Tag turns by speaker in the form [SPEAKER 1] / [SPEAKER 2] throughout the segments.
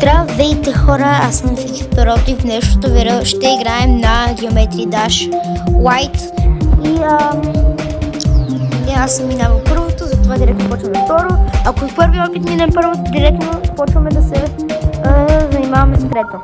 [SPEAKER 1] Здравейте хора, аз съм Фики Пероти. В днешното видео ще играем на Geometry Dash Lite. И аз съм минавал първото, затова директно почваме второ. Ако в първи опит минем първото, директно почваме да се занимаваме с трето.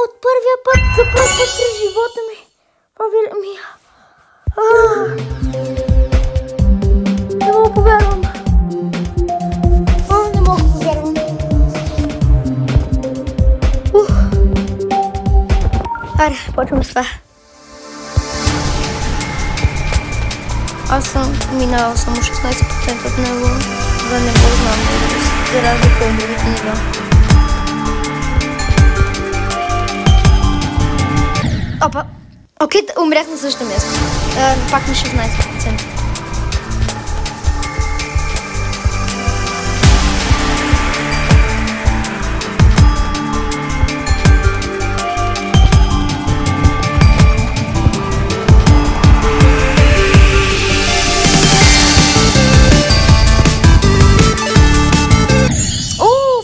[SPEAKER 1] За първ път през живота ми. Не мога повярвам. Не мога повярвам. Аре, почвам с това. Аз съм минала само 16% от него. Да не го знам, за разлика от другите нива. Опа, окей, умрях на същото място. Пак на 16%.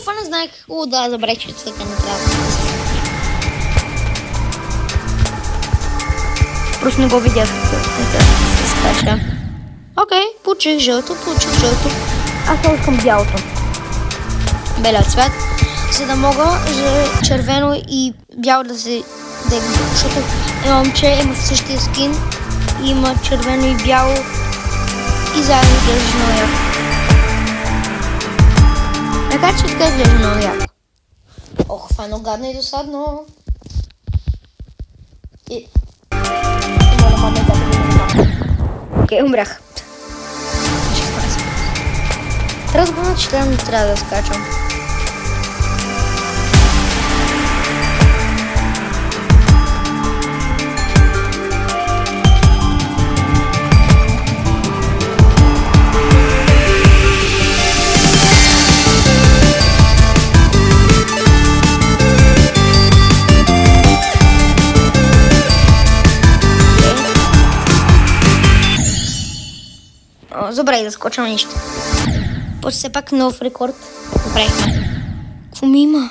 [SPEAKER 1] Това не знаех. Да, забравих, че така не трябва да се случи. Просто не го видях. Се скача. Окей, получих жълто. Аз много искам бялото. Белия цвят. За да мога за червено и бяло да се дегна. Защото едно момче има същия скин. Има червено и бяло. И заедно изглежда много яко. Така че така изглежда много яко. Ох, това е много гадно и досадно. Окей, умрях. 16. Трябва да знам, че не трябва да скачам. Забравих да скоча на нищо. Почти все пак нов рекорд направихме. Какво ми има?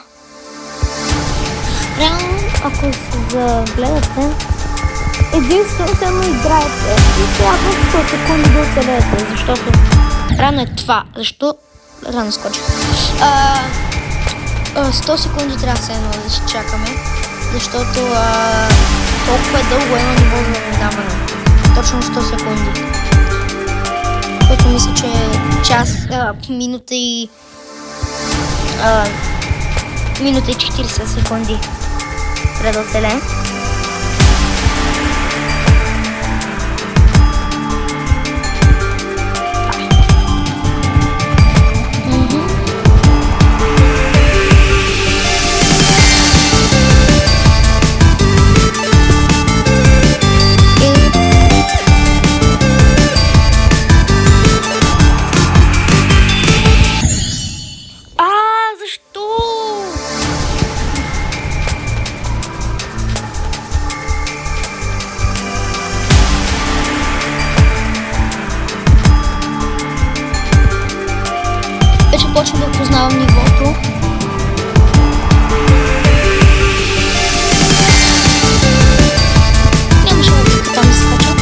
[SPEAKER 1] Реално, ако се загледате, единствено само играете и трябва 100 секунди да оцелеете, защото рано е това. Защо? Рано скочих. 100 секунди трябва все едно да си чакаме, защото толкова е дълго едно ниво за минаване. Точно 100 секунди. Което мисля, че е час, минута и 40 секунди трябва да оцелеем. познавам нивото. Нямаше логика там да скача.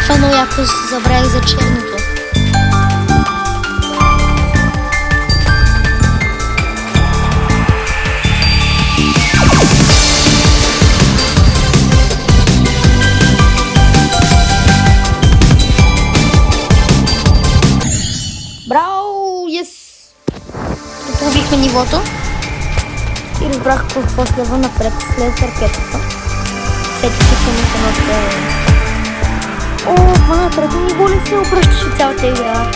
[SPEAKER 1] Това много яко забравих за черното. Браво! Yes! Поправихме нивото и разбрах какво следва напред след ракетата. Сетих се, че му се направи. О, това на трето ниво ли се обръщаше цялата игра?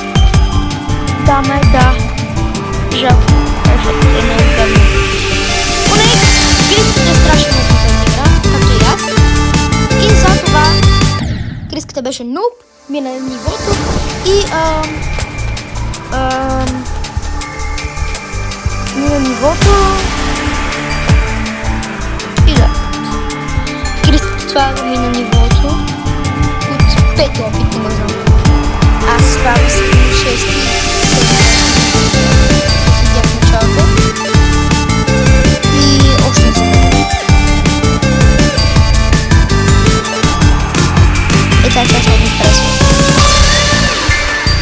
[SPEAKER 1] Да, да. Жалко, защото е много гадно. Поне Криската е страшно много тази игра, както и аз. И за това Криската беше нуб, мина нивото и мина нивото и да. Криската това да мина нивото от 5 опита, не знам. Аз справя се на 6 и 7 видях началото и още не се бъде. Е, тази част много ми харесва.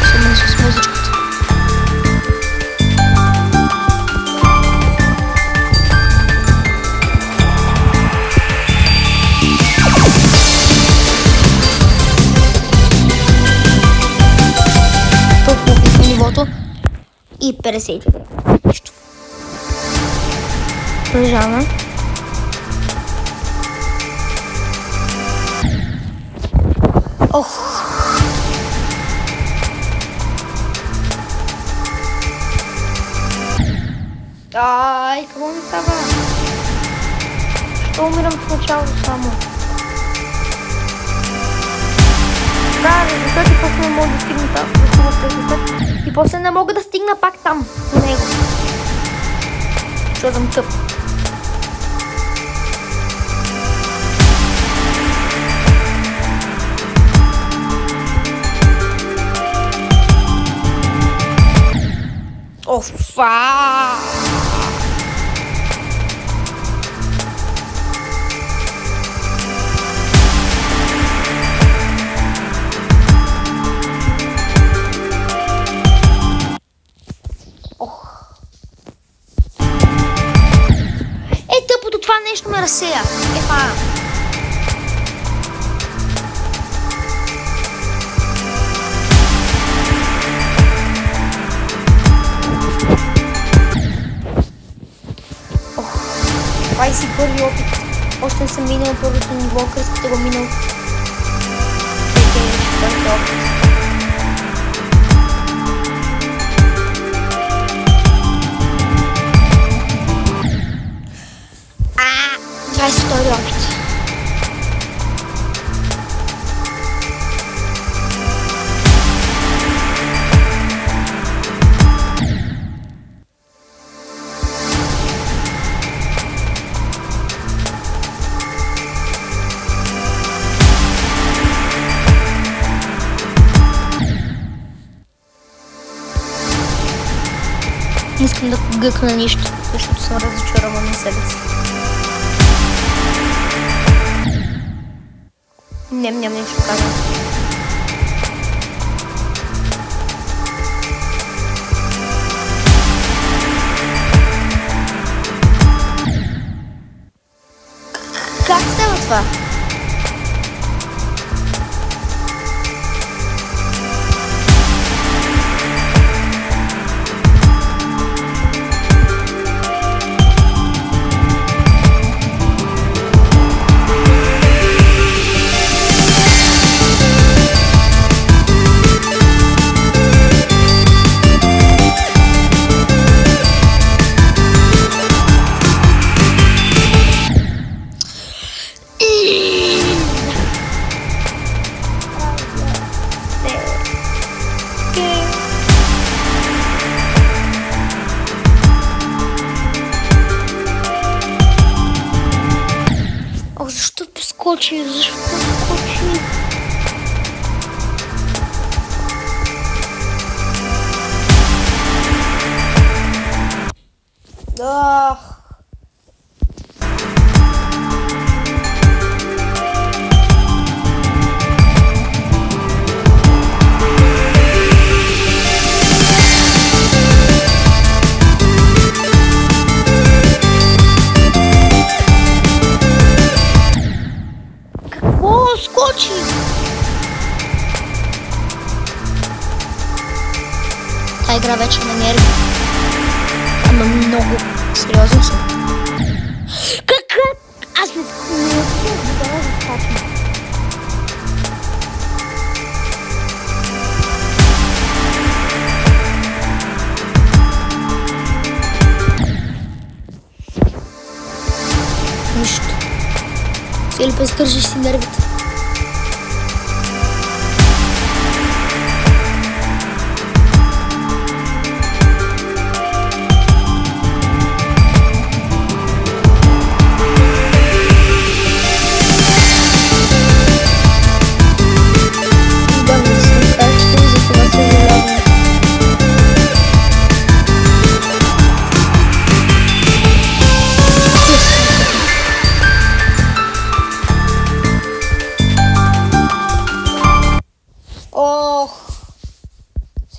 [SPEAKER 1] Особено с музичката. И 54. Нищо. Продължаваме. Ох. Ай, какво ми става? Що умирам в началото само? Да, резултат и после не мога да стигна там. И после не мога да стигна пак там, до него. Защото съм тъп. Офа! Това нещо ме разсея. Епа. Ох, 21 опит. Още не съм минал първото ниво, Криската го минал. Четвърти опит. 22 опит. Не искам да гъкна нищо, защото съм разочарована на себе си. Ням нещо казвам. Как става това? скочих? Защо скочих? Да. Какво скочи? Та игра вече ме нерви. Ама много сериозно съм. Как? Аз не успях да скачам. Нищо. Филип, изкържиш си нервите.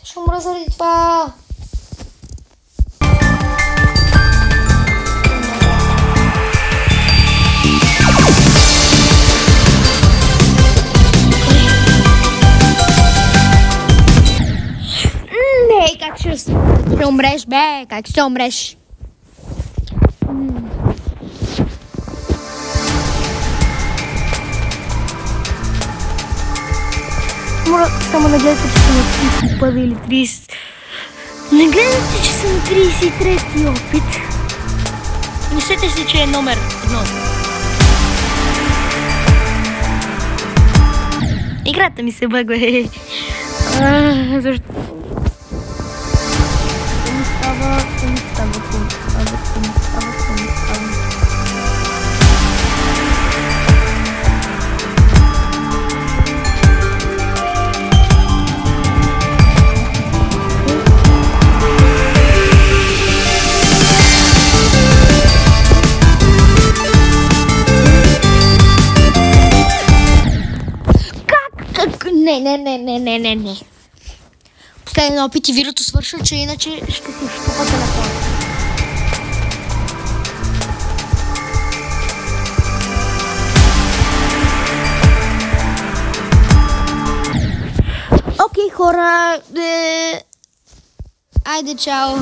[SPEAKER 1] Ще умра заради това. Не, как ще умреш, бе? Как ще умреш? Само не гледате, че съм на 31 или 30. Не гледате, че съм на 33-ти опит. Мислете си, че е номер 1. Играта ми се бъгва. Защо? Става. Не. Последен опит и видеото свършва, че иначе ще си щупа телефона. Окей, хора. Айде, чао.